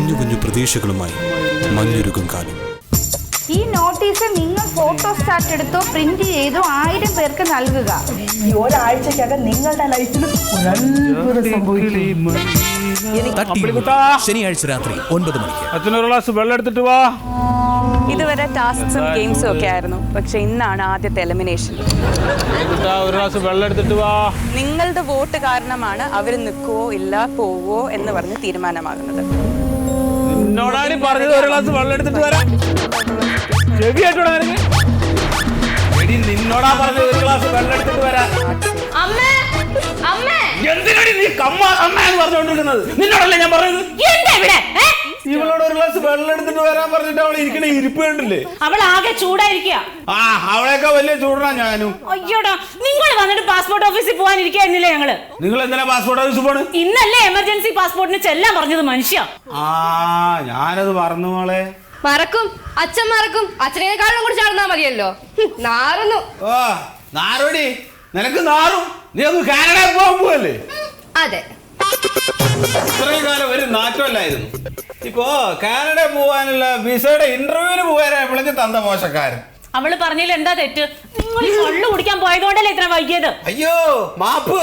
കുഞ്ഞു കുഞ്ഞു പ്രതീക്ഷകളുമായി മഞ്ഞുരുകും കാലം. ഈ നോട്ടീസ് നിങ്ങൾ ഫോട്ടോസ്റ്റാറ്റ് എടുത്തോ പ്രിന്റ് ചെയ്തോ 1000 പേർക്ക് നൽകുക. ഈ ഒരാഴ്ചക്കകം നിങ്ങളുടെ ലൈഫിൽ ശനിയാഴ്ച രാത്രി 9 മണിക്ക്. അച്ഛനൊരു ഗ്ലാസ് വെള്ളം എടുത്തിട്ട് വാ. ഇതുവരെ ടാസ്ക്സും ഗെയിംസും ഒക്കെ ആയിരുന്നു, പക്ഷെ ഇന്നാണ് ആദ്യത്തെ എലിമിനേഷൻ. ഒരു ഗ്ലാസ് വെള്ളം എടുത്തിട്ട് വാ. നിങ്ങളുടെ വോട്ട് കാരണമാണ് അവർ നിൽക്കുവോ ഇല്ല പോവോ എന്ന് പറഞ്ഞ് തീരുമാനമാകുന്നത്. എന്നോടാണ് പറഞ്ഞത് ഒരു ഗ്ലാസ് വെള്ളം എടുത്തിട്ട് വരാം. ചെവിയായിട്ടോടാ നിന്നോടാ പറഞ്ഞത് ഒരു ഗ്ലാസ് വെള്ളം എടുത്തിട്ട് വരാം. എന്തിനാണ് നീ കമ്മ എന്ന് പറഞ്ഞുകൊണ്ടിരിക്കുന്നത്? നിന്നോടല്ലേ ഞാൻ പറഞ്ഞത്? ഇവളോട് ഒരു ഗ്ലാസ് വെള്ളം എടുത്തിട്ട് വരാൻ പറഞ്ഞിട്ട് അവൾ ഇരിക്കണ ഇരിപ്പ് കണ്ടില്ലേ? അവൾ ആകെ ചൂടായിരിക്കുക. ആ അവളെയൊക്കെ വലിയ ചൂടാ ഞാനും. അയ്യോടാ, നിങ്ങൾ വന്നിട്ട് പാസ്പോർട്ട് ഓഫീസിൽ പോകാനിരിക്കായിരുന്നില്ലേ ഞങ്ങള്? നിങ്ങൾ എന്തിനാ പാസ്പോർട്ട് ഓഫീസിൽ പോണ്? ഇന്നല്ലേ എമർജൻസി പാസ്പോർട്ടിന് ചെല്ലാൻ പറഞ്ഞത് മനുഷ്യ. ഞാനത് മറന്നു മോളെ. മറക്കും, അച്ഛൻ മറക്കും. അച്ഛനേക്കാളും കൂടി ചാടുന്നാ മതിയല്ലോ. നാറുന്നു. ഓ നാറോടി, നിനക്ക് നാറും. നീ ഒന്ന് കാനഡയിൽ പോകാൻ പോവല്ലേ? അതെ, ഇത്രയും കാലം ഒരു നാറ്റമല്ലായിരുന്നു. ഇപ്പോ കാനഡയിൽ പോവാനുള്ള വിസയുടെ ഇന്റർവ്യൂവിന് പോകാനായപ്പോഴേക്ക് തന്ന മോശക്കാരൻ. അവള് പറഞ്ഞതിൽ എന്താ തെറ്റ്? നിങ്ങൾ ഈ കള്ളു കുടിക്കാൻ പോയതുകൊണ്ടല്ലേ ഇത്ര വൈകിയത്? അയ്യോ മാപ്പ്.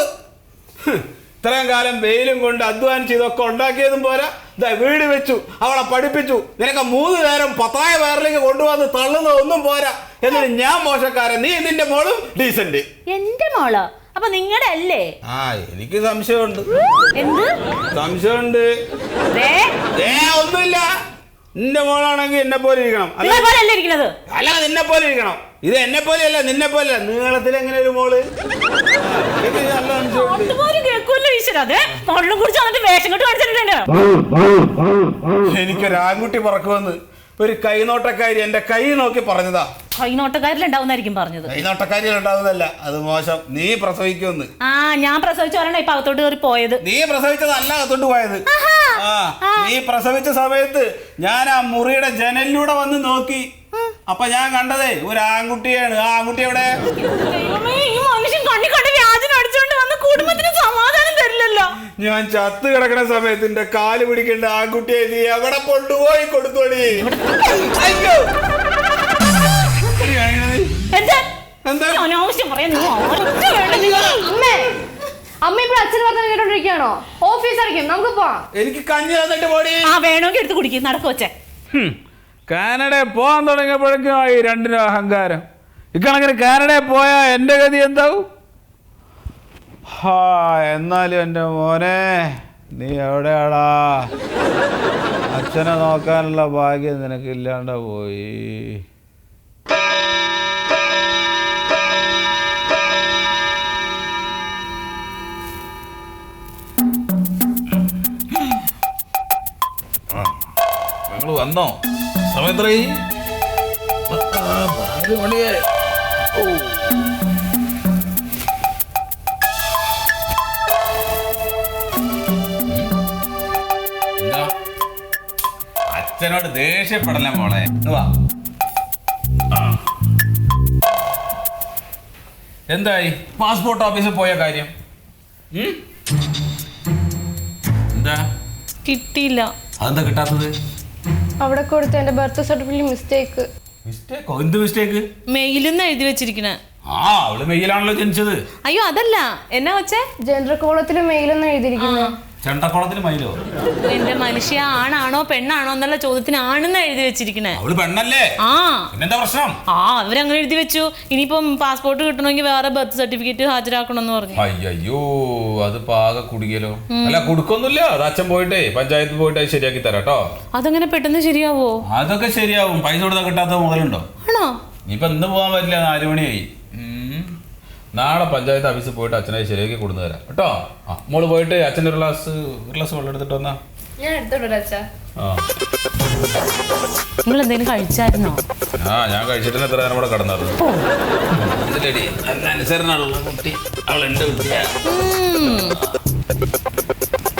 ഇത്രയും കാലം വെയിലും കൊണ്ട് അധ്വാനിച്ച് ഇതൊക്കെ ഉണ്ടാക്കിയതും പോരാ, വീട് വെച്ചു, അവളെ പഠിപ്പിച്ചു, നിനക്ക് 3 നേരം 10 പേരിലേക്ക് കൊണ്ടുവന്ന് തള്ളുന്നത് ഒന്നും പോരാ. എന്നിട്ട് ഞാൻ മോശക്കാരൻ, നീ നിന്റെ മോളും ഡീസന്റ്. എന്റെ മോള് അപ്പൊ നിങ്ങളുടെ അല്ലേ? എനിക്ക് സംശയമുണ്ട്. എന്ത് സംശയമുണ്ട്? ഒന്നുമില്ല. നിന്റെ മോളാണെങ്കിൽ എന്നെ പോലെ ഇരിക്കണം. അല്ല നിന്നെ പോലെ ഇരിക്കണം. ഇത് എന്നെ പോലെയല്ല, നിന്നെ പോലെ നീളത്തിൽ എങ്ങനെ ഒരു മോള്. എനിക്കൊരു ആൺകുട്ടി പറക്കുമെന്ന് ഒരു കൈനോട്ടക്കാരി എന്റെ കൈ നോക്കി പറഞ്ഞതാ. കൈനോട്ടക്കാരിലുണ്ടാവുന്നായിരിക്കും പറഞ്ഞത്. കൈനോട്ടക്കാരിലുണ്ടാവുന്നല്ല, അത് മോശം. നീ പ്രസവിക്കുമെന്ന്. ഞാൻ പ്രസവിച്ചു വരണ ഇപ്പൊ അകത്തോട്ട് കയറി പോയത്. നീ പ്രസവിച്ചതല്ല അകത്തോട്ട് പോയത്. നീ പ്രസവിച്ച സമയത്ത് ഞാൻ ആ മുറിയുടെ ജനലിലൂടെ വന്ന് നോക്കി. അപ്പൊ ഞാൻ കണ്ടതേ ഒരു ആൺകുട്ടിയാണ്. ആ ആൺകുട്ടി എവിടെ? കുടുംബത്തിന് സമാധാനം തരില്ലല്ലോ. ഞാൻ ചത്ത് കിടക്കുന്ന സമയത്ത് എന്റെ കാല് പിടിക്കേണ്ട ആൺകുട്ടിയെ നീ എവിടെ കൊണ്ടുപോയി കൊടുത്തോടി? അമ്മ ഇപ്പോൾ അച്ഛൻ പറഞ്ഞ കേട്ടോണ്ടിരിക്കുകയാണോ? ഓഫീസറിക്കും നമുക്ക് പോവാം. എനിക്ക് കഞ്ഞി തന്നിട്ട് പോടി. വേണമെങ്കിൽ എടുത്ത് കുടിക്കും. നടക്കു വെച്ചേ. കാനഡയിൽ പോകാൻ തുടങ്ങിയപ്പോഴേക്കും ഈ രണ്ടിനും അഹങ്കാരം. ഇക്കണക്കിന് കാനഡയിൽ പോയാ എന്റെ ഗതി എന്താവും? എന്നാലും എൻ്റെ മോനെ നീ എവിടെയാടാ? അച്ഛനെ നോക്കാനുള്ള ഭാഗ്യം നിനക്ക് ഇല്ലാണ്ട് പോയി. നിങ്ങൾ വന്നോ? സമയത്രേ? 4 മണിയായി. അച്ഛനോട് ദേഷ്യപ്പെടല്ലേ മോളെ. എന്തായി പാസ്പോർട്ട് ഓഫീസിൽ പോയ കാര്യം? എന്താ കിട്ടിയില്ല? അതെന്താ കിട്ടാത്തത്? അവിടെ കൊടുത്ത എന്റെ ബർത്ത് സർട്ടിഫിക്കറ്റ് മിസ്റ്റേക്ക്. മിസ്റ്റേക്കോ? എന്ത് മിസ്റ്റേക്ക്? മെയിലെന്ന് എഴുതി വെച്ചിരിക്കണേ. അവള് മെയിലാണല്ലോ ജനിച്ചത്. അയ്യോ അതല്ല, എന്നാ വെച്ചേ? ജെൻഡർ കോളത്തിൽ മെയിലെന്ന് എഴുതിയിരിക്കുന്നു. ചെണ്ടക്കുളത്തിന് മയിലോ? എന്റെ മനുഷ്യ ആണാണോ പെണ്ണാണോ എന്നുള്ള ചോദ്യത്തിന് ആണെന്ന് എഴുതി വെച്ചിരിക്കണേ. അവള് പെണ്ണല്ലേ? പിന്നെന്താ പ്രശ്നം? അവരങ്ങനെ എഴുതി വെച്ചു. ഇനിയിപ്പം പാസ്പോർട്ട് കിട്ടണമെങ്കിൽ വേറെ ബർത്ത് സർട്ടിഫിക്കറ്റ് ഹാജരാക്കണമെന്ന് പറഞ്ഞു. അയ്യോ അത് പാക കുടുങ്ങിയല്ലോ. അല്ല കൊടുക്കൊന്നുമില്ല, അത് അച്ഛൻ പോയിട്ടേ പഞ്ചായത്തിൽ പോയിട്ട് ശരിയാക്കി തരാം കേട്ടോ. അതങ്ങനെ പെട്ടെന്ന് ശരിയാവോ? അതൊക്കെ ശരിയാവും. പൈസ കൊടുത്താൽ കിട്ടാത്ത മുതലുണ്ടോ? ആണോ? ഇനിയിപ്പൊ ഇന്ന് പോകാൻ പറ്റില്ല, 4 മണിയായി. നാളെ പഞ്ചായത്ത് ഓഫീസിൽ പോയിട്ട് അച്ഛനെ ശരിയാക്കി കൊടുത്തു തരാം കേട്ടോ. മോള് പോയിട്ട് അച്ഛൻ്റെ ഒരു ഗ്ലാസ് വെള്ളം എടുത്തിട്ട് വന്നാ. ഞാൻ എടുത്തോട്ടെ അച്ഛാ. നിങ്ങൾ എന്തെങ്കിലും കഴിച്ചായിരുന്നോ? ഞാൻ കഴിച്ചിട്ട് എത്ര നേരം കൂടെ കിടന്നായിരുന്നു. അനുസരണമുള്ള കുട്ടി അവൾ എന്റെ കുട്ടിയാ.